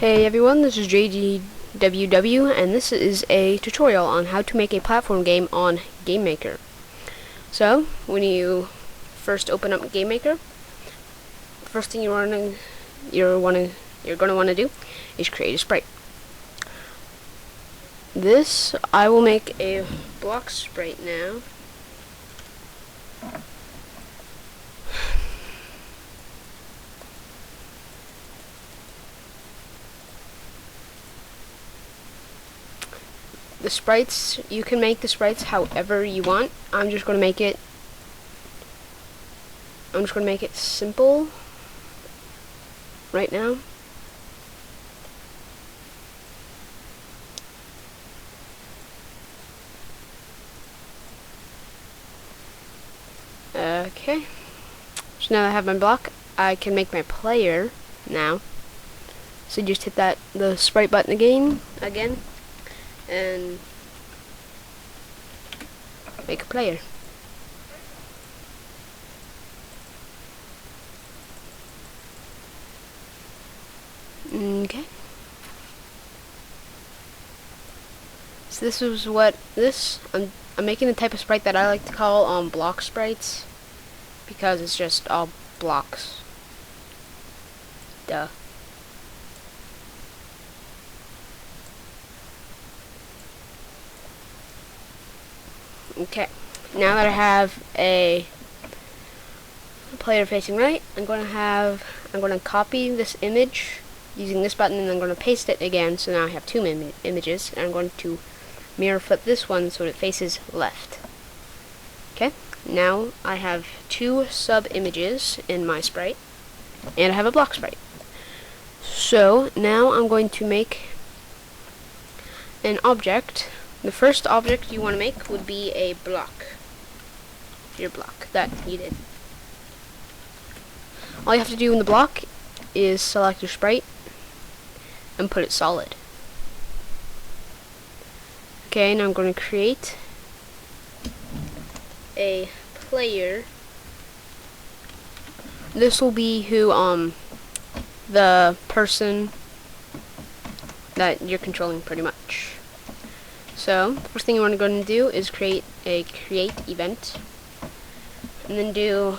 Hey everyone, this is JDWW, and this is a tutorial on how to make a platform game on GameMaker. So, when you first open up GameMaker, first thing you're gonna want to do is create a sprite. I will make a block sprite now. The sprites, you can make the sprites however you want. I'm just gonna make it simple right now. Okay. So now that I have my block, I can make my player now. So you just hit the sprite button again, and make a player. Okay. So this is I'm making the type of sprite that I like to call block sprites, because it's just all blocks. Duh. Okay, now that I have a player facing right, I'm going to copy this image using this button, and I'm going to paste it again, so now I have two images, and I'm going to mirror flip this one so it faces left. Okay, now I have two sub images in my sprite, and I have a block sprite. So now I'm going to make an object. The first object you want to make would be a block. Your block that you did. All you have to do in the block is select your sprite and put it solid. Okay, now I'm going to create a player. This will be the person that you're controlling, pretty much. So, the first thing you want to go and do is create a create event, and then do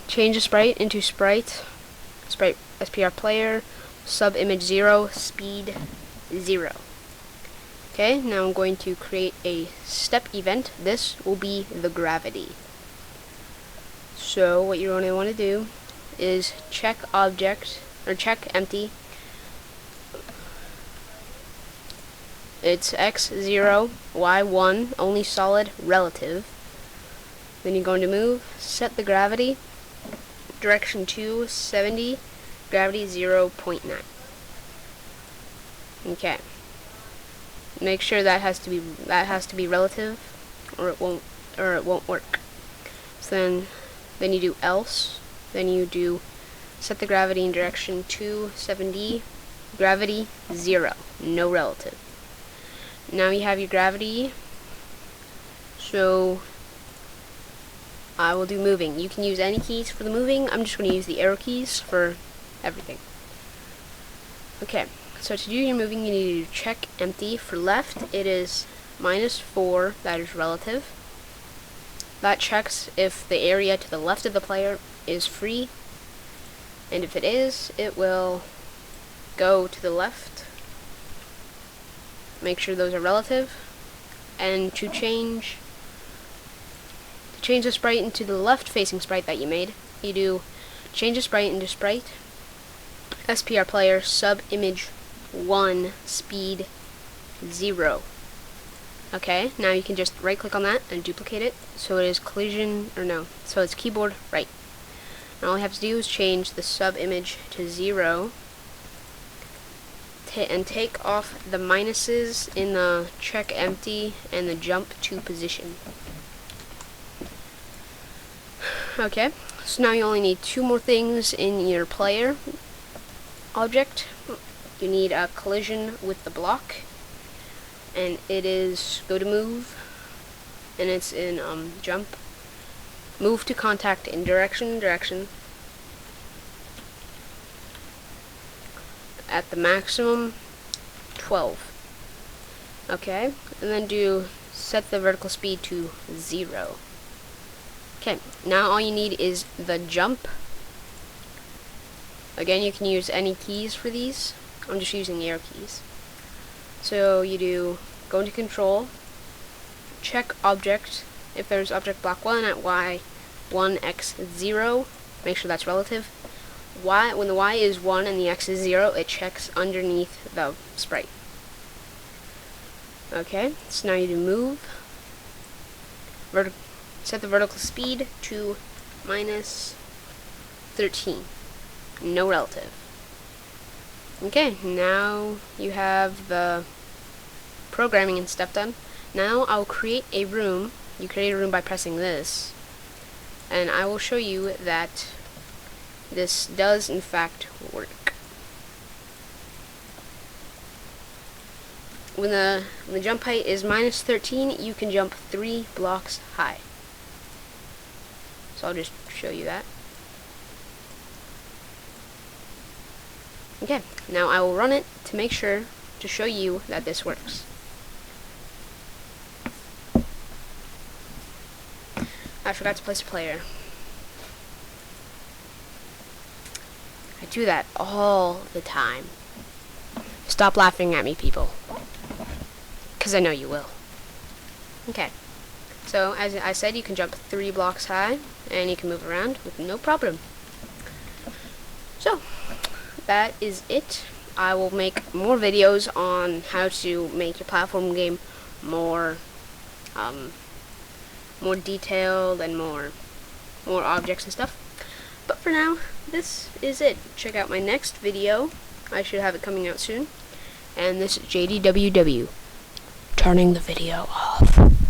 change the sprite into sprite SPR player sub image 0 speed 0. Okay, now I'm going to create a step event. This will be the gravity. So what you're going to want to do is check object or check empty. It's x0, y1, only solid, relative. Then you're going to move, set the gravity, direction 270, gravity 0.9. Okay. Make sure that has to be relative, or it won't work. So then you do else. Then you do set the gravity in direction 270, gravity 0, no relative. Now you have your gravity, so I will do moving. You can use any keys for the moving. I'm just going to use the arrow keys for everything. Okay, so to do your moving, you need to check empty. For left, it is -4, that is relative. That checks if the area to the left of the player is free, and if it is, it will go to the left. Make sure those are relative, and to change the sprite into the left facing sprite that you made, you do change the sprite into sprite SPR player sub image 1 speed 0. Okay, now you can just right click on that and duplicate it so it is so it's keyboard right. And all you have to do is change the sub image to 0 and take off the minuses in the check empty and the jump to position. Okay, so now you only need two more things in your player object. You need a collision with the block, and it is go to move, and it's in jump. Move to contact in direction, at the maximum 12. Okay, and then set the vertical speed to 0. Okay, now all you need is the jump. Again, you can use any keys for these. I'm just using the arrow keys. So you go into control, check object. If there's object block 1 at y1 x 0, make sure that's relative. When the y is 1 and the x is 0, it checks underneath the sprite. Okay, so now you do move. Set the vertical speed to -13. No relative. Okay, now you have the programming and stuff done. Now I'll create a room. You create a room by pressing this, and I will show you that this does in fact work. When the jump height is -13, you can jump 3 blocks high. So I'll just show you that. Okay, now I will run it to make sure to show you that this works. I forgot to place a player. I do that all the time. Stop laughing at me, people, because I know you will. Okay, so as I said, you can jump 3 blocks high, and you can move around with no problem. So, that is it. I will make more videos on how to make your platform game more detailed and more objects and stuff. But for now, this is it. Check out my next video. I should have it coming out soon. And this is JDWW, turning the video off.